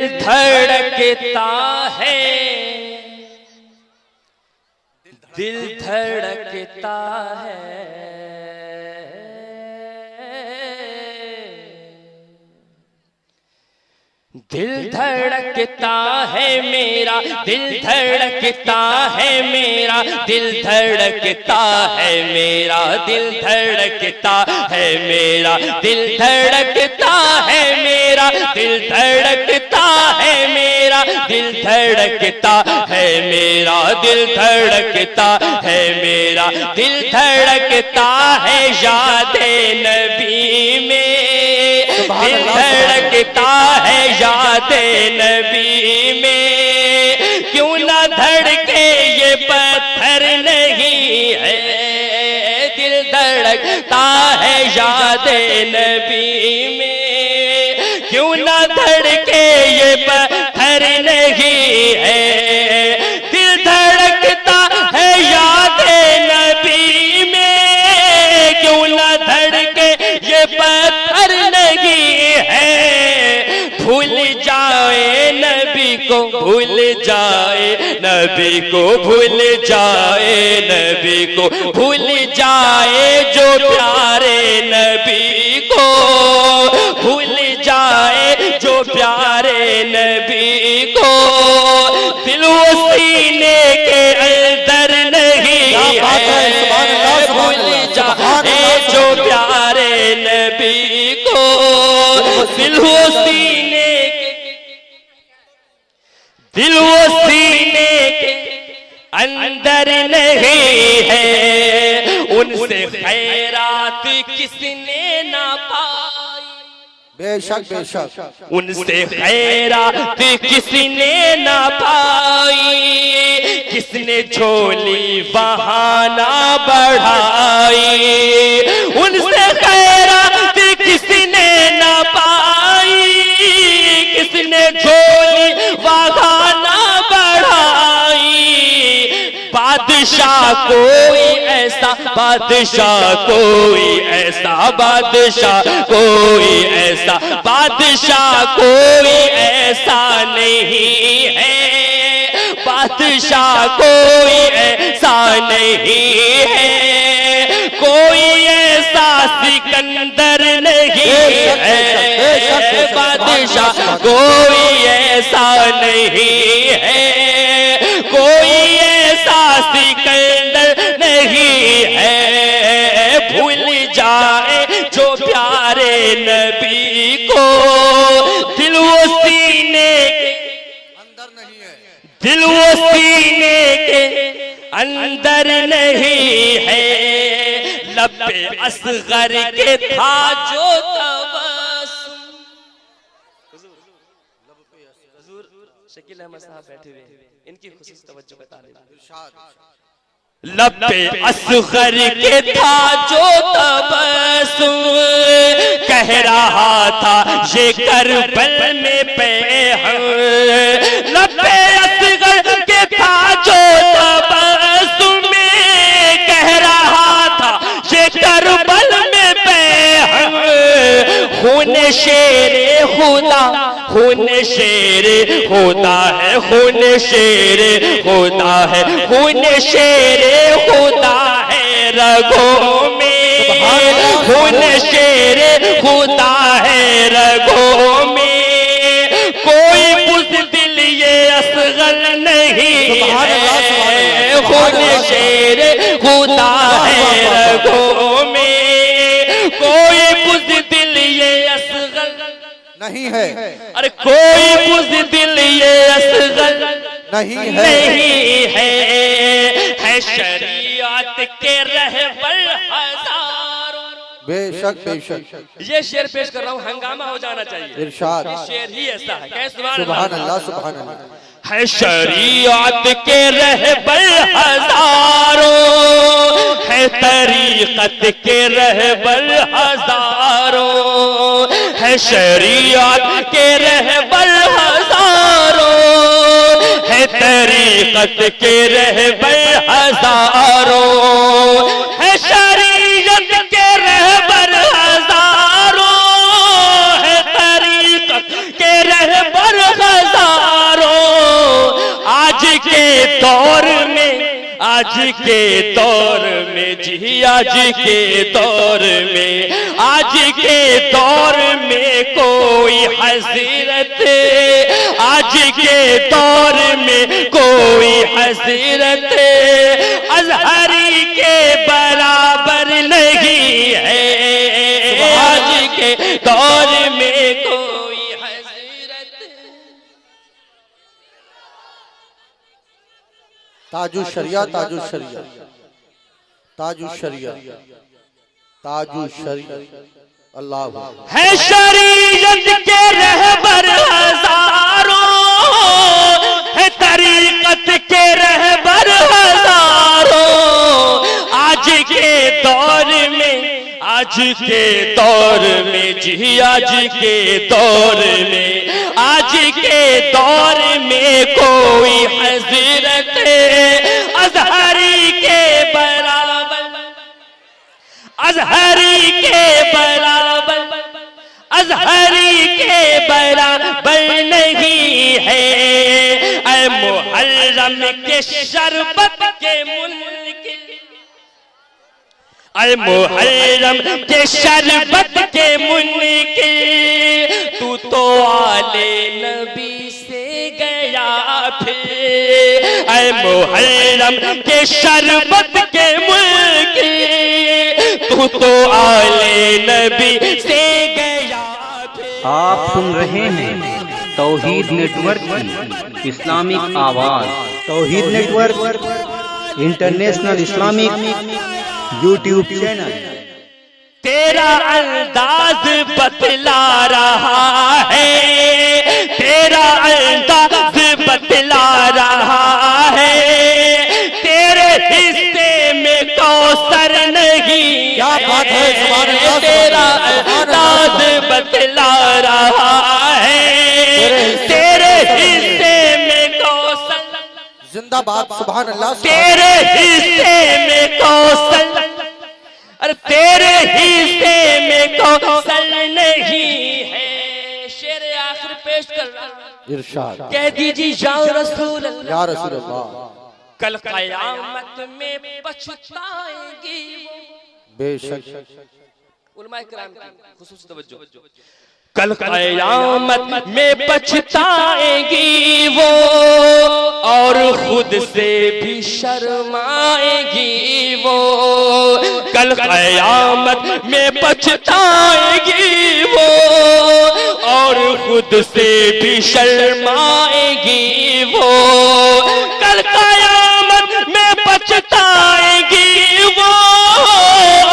धड़कता है, दिल धड़कता है, दिल धड़कता है मेरा, दिल धड़कता है मेरा, दिल धड़कता है मेरा, दिल धड़कता है मेरा, दिल धड़कता है मेरा, दिल धड़कता है मेरा, दिल धड़कता है मेरा, दिल धड़कता है मेरा, दिल धड़कता है याद-ए नबी में, दिल धड़कता है याद-ए नबी में, क्यों ना धड़के ये पत्थर नहीं है, दिल धड़कता है याद-ए नबी में, क्यों ना धड़के ये पत्थर नहीं है, दिल धड़कता है याद-ए नबी में, क्यों ना धड़के ये पत्थर नहीं है, भूल जाए नबी को, भूल जाए नबी को, भूल जाए नबी को, भूल जाए जो प्यारे नबी को, भूल जाए जो प्यारे नबी को, दिल वो सीने के अंदर नहीं है, भूल जाए जो प्यारे नबी को, दिल वो सीने के, दिल वो सीने के अंदर नहीं है, उनसे खैरात किसने ना पाई, बेशक बेशक उनसे खैरात किसने ना पाई, किसने झोली बहाना बढ़ाई, उनसे खैरात किसने ना पाई, किसने झोली बहाना बढ़ाई, बादशाह कोई ऐसा, बादशाह कोई ऐसा, बादशाह कोई ऐसा, बादशाह कोई ऐसा नहीं है, बादशाह कोई ऐसा नहीं है, कोई ऐसा सिकंदर नहीं है, बादशाह कोई ऐसा नहीं है, कोई ऐसा सिकंदर नहीं है, भूल जाए जो प्यारे नबी को, दिल वो सीने के अंदर नहीं है, दिल वो सीने के अंदर नहीं है, लब्बे असगर के था जो तबस्सुम, हुजूर शकील अहमद साहब बैठे हुए हैं, इनकी खुसूस तवज्जो बता दें, लब्बे असगर के था जो तबस्सुम, कह रहा था ये करबल में पैहम, लब्बे असगर के था जो तबस्सुम, कह रहा था ये करबल में पैहम, खून शेरे खुदा, खून शेरे खुदा है, खून शेरे खुदा है, खून शेरे खुदा है रगों में, खून शेरे खुदा है रगों में, कोई बुज़दिल ये असग़र नहीं है, खून शेरे खुदा है रगों में, कोई बुज़दिल ये असग़र नहीं है, अरे कोई बुज़दिल ये असग़र नहीं है शरीयत के रहबर हजारों, बेशक बेशक ये शेर पेश कर रहा हूँ, हंगामा हो जाना चाहिए, इरशाद, शेर ही ऐसा है, कैसे सुभान अल्लाह सुभान अल्लाह, है शरीयत के रहबर हजारों, है तरीक़त के रहबर हजारों, है शरीयत के रहबर हजारों, है तरीक़त के रहबर हजारों, है शरीयत के रहबर हजारों, है तरीक़त के रहबर हजारों, दौर में, आज के दौर में जी, आज के दौर में, आज के दौर में कोई हज़रत, आज के दौर में कोई हज़रत अज़हरी के बराबर नहीं है। आज के दौर में कोई हज़रत। ताजु शरिया, ताजु शरिया, ताजु शरिया, ताजु शरिया, अल्लाह है शरीयत के रहबर हजारों, है तरीक़त के रहबर हजारों। आज के दौर में, आज के दौर में जी, आज के दौर में, आज के दौर में कोई हज़रत अज़हरी के बराबर, अज़हरी के बराबर, अज़हरी के बराबर नहीं है। ऐ मुहर्रम के शरबत के मुनकिर, ऐ मुहर्रम के शरबत के मुनकिर, तू तो आले नबी से गया फिर। ऐ मुहर्रम के शरबत के मुनकिर, तू तो आले नबी से गया फिर। आप सुन रहे हैं तौहीद नेटवर्क की इस्लामिक आवाज। Tauheed network international Islamic YouTube channel. तेरा अंदाज बतला रहा है, तेरा अंदाज बतला रहा है, तेरे हिस्से में कौसर नहीं। क्या बात है, सुभान अल्लाह, तेरा अंदाज बतला रहा है, तेरे हिस्से में कौसर, जिंदाबाद, सुभान अल्लाह, तेरे हिस्से में कौसर, अरे तेरे हिस्से में कौसर नहीं है। शेर आखिर पेश कर रहा हूं, इरशाद। कह दीजिए या रसूल अल्लाह, या रसूल अल्लाह, कल क़यामत में पछताएंगी वो। बेशक उलमाए किराम की खुसूसी तवज्जो, कल क़यामत में पछताएंगी वो, और खुद से भी शर्माएंगी वो। कल क़यामत में पछताएंगी वो, और खुद से भी शर्माएंगी वो। कल क़यामत में पछताएंगी वो,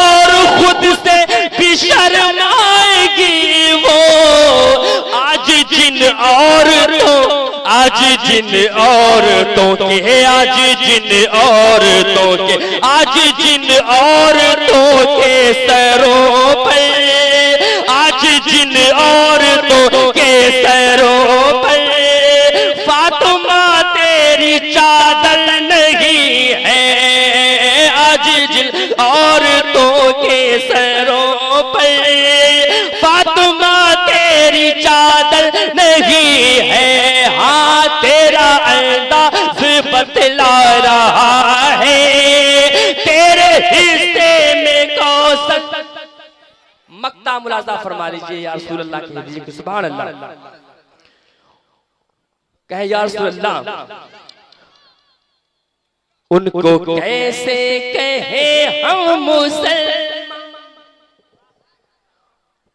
और खुद से भी शर्माएंगी वो। आज जिन औरतों, आज जिन औरतों के, आज जिन औरतों के, आज जिन औरतों के सरों पर, आज जिन औरतों के सरों पर फातिमा तेरी चादर नहीं है। आज जिन औरतों के सरों पर फातिमा तेरी चादर नहीं है। हाँ, तेरा अंदाज बतला रहा है, तेरे हिस्से में कौसर। मक्ता मुलाजा फरमा लीजिए या रसूल अल्लाह कह दीजिए सुभान अल्लाह। कहे या रसूल अल्लाह, उनको कैसे कहे हम मुसलमान,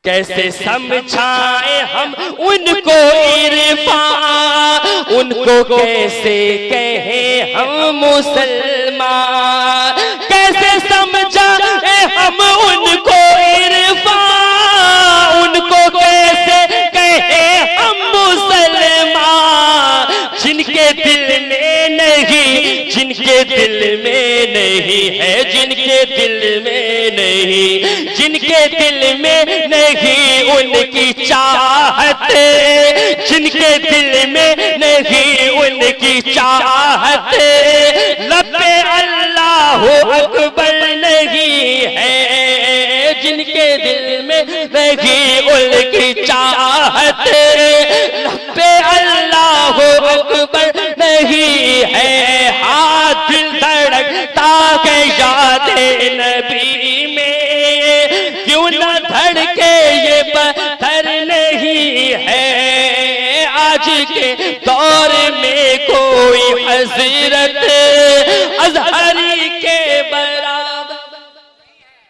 कैसे समझाए हम उनको इरफान, उनको कैसे कहे हम मुसलमान, कैसे समझाए हम उनको इरफान, उनको कैसे कहे हम मुसलमान, जिनके दिल में नहीं, जिनके दिल में नहीं है, जिनके दिल में नहीं, जिनके दिल में नहीं उनकी चाहत, जिनके दिल में नहीं उनकी चाहत, लब्बे अल्लाह अकबर नहीं है, जिनके दिल में नहीं उनकी चाहत, लब्बे अल्लाह अकबर नहीं है। धड़कता है याद नबी में, क्यों न धड़के ये पत्थर नहीं है आज के दौर में कोई हजरत अजहरी के बराबर।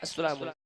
अस्सलाम वालेकुम।